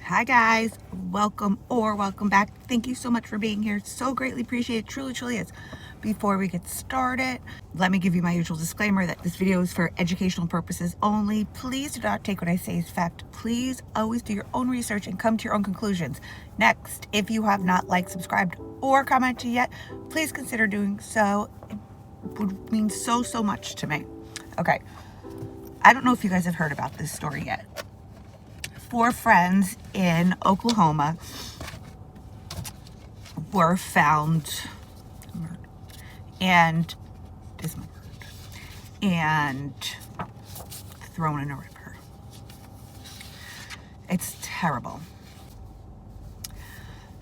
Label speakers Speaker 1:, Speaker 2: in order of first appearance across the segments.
Speaker 1: Hi guys, welcome back. Thank you so much for being here. So greatly appreciate it. Truly is. Before we get started, let me give you my usual disclaimer that this video is for educational purposes only. Please do not take what I say as fact. Please always do your own research and come to your own conclusions. Next, if you have not liked, subscribed, or commented yet, please consider doing so. It would mean so much to me. Okay, I don't know if you guys have heard about this story yet. 4 friends in Oklahoma were found murdered and dismembered and thrown in a river. It's terrible.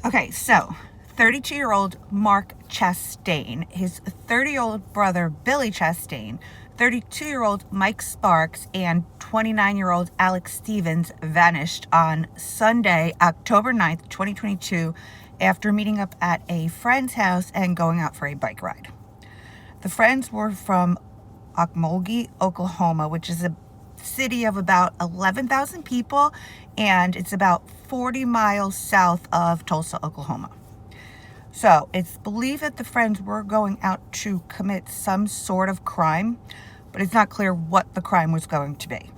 Speaker 1: Okay, so 32-year-old Mark Chastain, his 30-year-old brother Billy Chastain, 32-year-old Mike Sparks, and 29-year-old Alex Stevens vanished on Sunday, October 9th, 2022, after meeting up at a friend's house and going out for a bike ride. The friends were from Okmulgee, Oklahoma, which is a city of about 11,000 people, and it's about 40 miles south of Tulsa, Oklahoma. So it's believed that the friends were going out to commit some sort of crime, but it's not clear what the crime was going to be.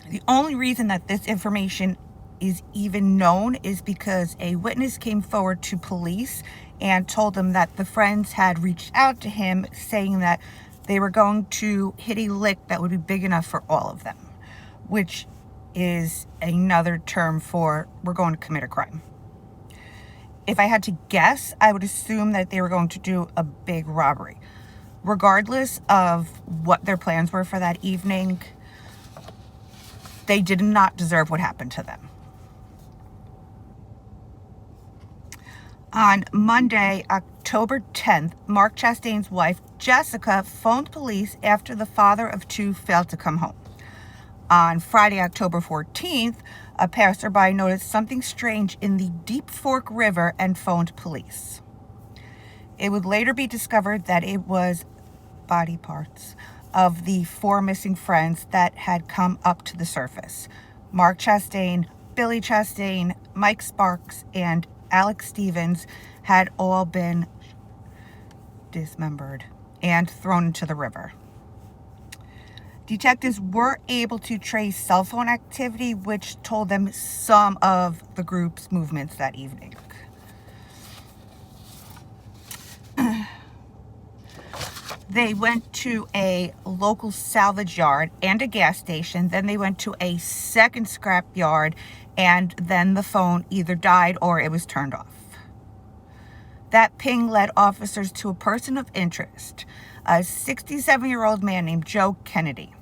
Speaker 1: The only reason that this information is even known is because a witness came forward to police and told them that the friends had reached out to him saying that they were going to hit a lick that would be big enough for all of them, which is another term for we're going to commit a crime. If I had to guess, I would assume that they were going to do a big robbery. Regardless of what their plans were for that evening, they did not deserve what happened to them. On Monday, October 10th, Mark Chastain's wife, Jessica, phoned police after the father of 2 failed to come home. On Friday, October 14th, a passerby noticed something strange in the Deep Fork River and phoned police. It would later be discovered that it was body parts of the 4 missing friends that had come up to the surface. Mark Chastain, Billy Chastain, Mike Sparks, and Alex Stevens had all been dismembered and thrown into the river. Detectives were able to trace cell phone activity, which told them some of the group's movements that evening. They went to a local salvage yard and a gas station. Then they went to a second scrap yard, and then the phone either died or it was turned off. That ping led officers to a person of interest, a 67-year-old man named Joe Kennedy.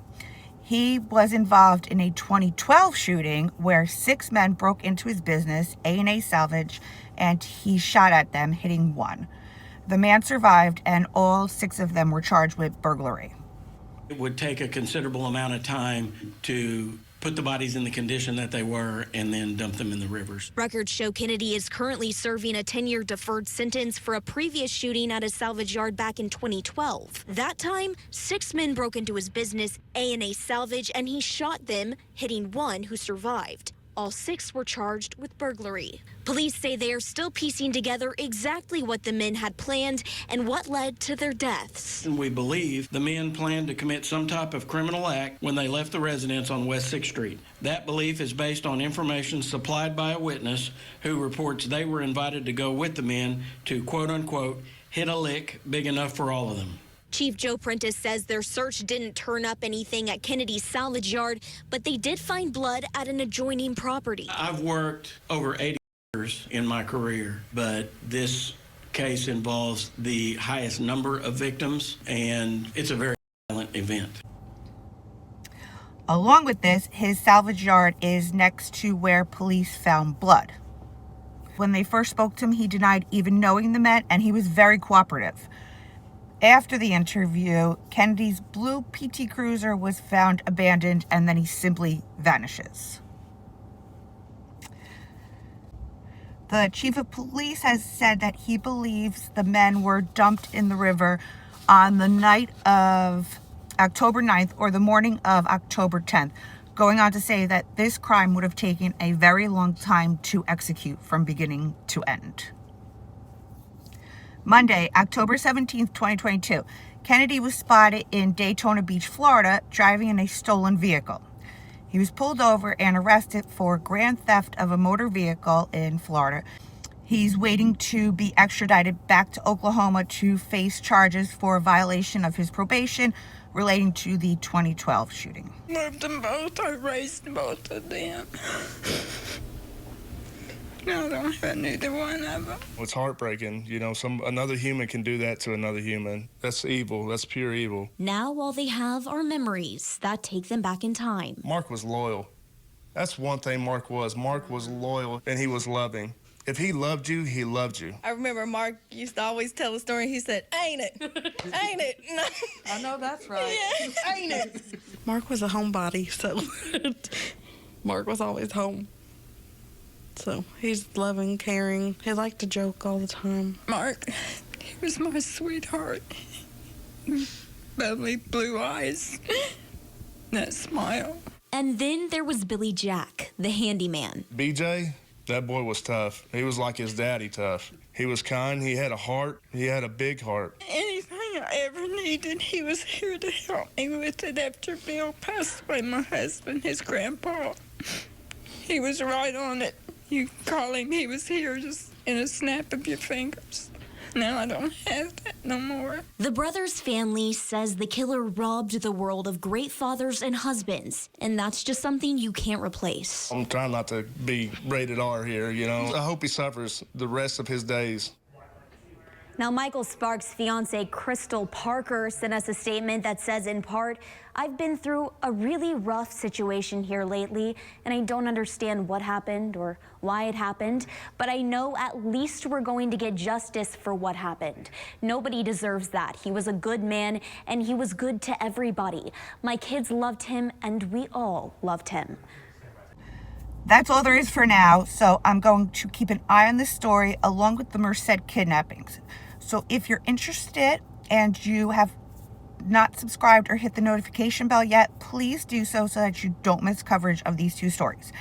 Speaker 1: He was involved in a 2012 shooting where 6 men broke into his business, A&A Salvage, and he shot at them, hitting 1. The man survived, and all 6 of them were charged with burglary.
Speaker 2: It would take a considerable amount of time to put the bodies in the condition that they were and then dump them in the rivers.
Speaker 3: Records show Kennedy is currently serving a 10-year deferred sentence for a previous shooting at a salvage yard back in 2012. That time, 6 men broke into his business, A&A Salvage, and he shot them, hitting 1 who survived. All 6 were charged with burglary. Police say they are still piecing together exactly what the men had planned and what led to their deaths.
Speaker 2: And we believe the men planned to commit some type of criminal act when they left the residence on West 6th Street. That belief is based on information supplied by a witness who reports they were invited to go with the men to, quote unquote, hit a lick big enough for all of them.
Speaker 3: Chief Joe Prentice says their search didn't turn up anything at Kennedy's salvage yard, but they did find blood at an adjoining property.
Speaker 2: I've worked over 80 years in my career, but this case involves the highest number of victims, and it's a very violent event.
Speaker 1: Along with this, his salvage yard is next to where police found blood. When they first spoke to him, he denied even knowing the men, and he was very cooperative. After the interview, Kennedy's blue PT Cruiser was found abandoned, and then he simply vanishes. The chief of police has said that he believes the men were dumped in the river on the night of October 9th or the morning of October 10th. going on to say that this crime would have taken a very long time to execute from beginning to end. Monday, October 17th, 2022, Kennedy was spotted in Daytona Beach, Florida, driving in a stolen vehicle. He was pulled over and arrested for grand theft of a motor vehicle in Florida. He's waiting to be extradited back to Oklahoma to face charges for a violation of his probation relating to the 2012 shooting.
Speaker 4: Loved them both. I raised both of them. No, I don't have neither one of them.
Speaker 5: It's heartbreaking. You know, another human can do that to another human. That's evil. That's pure evil.
Speaker 3: Now all they have are memories that take them back in time.
Speaker 5: Mark was loyal. That's one thing Mark was. Mark was loyal, and he was loving. If he loved you, he loved you.
Speaker 4: I remember Mark used to always tell a story. He said, ain't it? Ain't it? No.
Speaker 6: I know that's right.
Speaker 4: Yeah, ain't it?
Speaker 6: Mark was a homebody, so Mark was always home. So he's loving, caring. He liked to joke all the time.
Speaker 4: Mark, he was my sweetheart. Bubbly blue eyes. That smile.
Speaker 3: And then there was Billy Jack, the handyman.
Speaker 5: BJ, that boy was tough. He was like his daddy tough. He was kind. He had a heart. He had a big heart.
Speaker 4: Anything I ever needed, he was here to help me with it after Bill passed away, my husband, his grandpa. He was right on it. You call him, he was here just in a snap of your fingers. Now I don't have that no more.
Speaker 3: The brothers' family says the killer robbed the world of great fathers and husbands, and that's just something you can't replace.
Speaker 5: I'm trying not to be rated R here, you know. I hope he suffers the rest of his days.
Speaker 7: Now, Michael Sparks' fiancée, Crystal Parker, sent us a statement that says, in part, I've been through a really rough situation here lately, and I don't understand what happened or why it happened, but I know at least we're going to get justice for what happened. Nobody deserves that. He was a good man, and he was good to everybody. My kids loved him, and we all loved him.
Speaker 1: That's all there is for now, so I'm going to keep an eye on this story along with the Merced kidnappings. So if you're interested and you have not subscribed or hit the notification bell yet, please do so that you don't miss coverage of these two stories.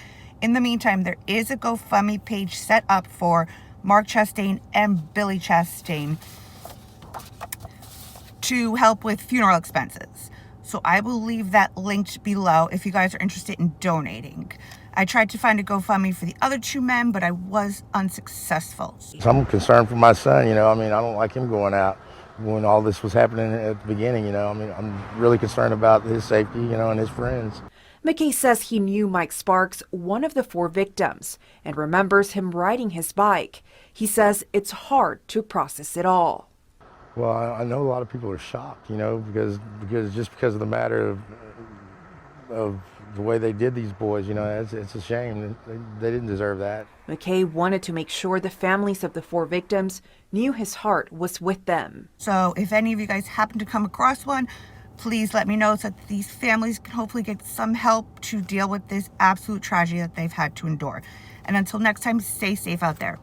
Speaker 1: In the meantime, there is a GoFundMe page set up for Mark Chastain and Billy Chastain to help with funeral expenses. So I will leave that linked below if you guys are interested in donating. I tried to find a GoFundMe for the other two men, but I was unsuccessful.
Speaker 8: I'm concerned for my son, you know. I mean, I don't like him going out when all this was happening at the beginning, you know. I mean, I'm really concerned about his safety, you know, and his friends.
Speaker 9: McKay says he knew Mike Sparks, one of the 4 victims, and remembers him riding his bike. He says it's hard to process it all.
Speaker 8: Well, I know a lot of people are shocked, you know, because of the matter of the way they did these boys, you know, it's a shame. They didn't deserve that.
Speaker 9: McKay wanted to make sure the families of the 4 victims knew his heart was with them.
Speaker 1: So if any of you guys happen to come across one, please let me know so that these families can hopefully get some help to deal with this absolute tragedy that they've had to endure. And until next time, stay safe out there.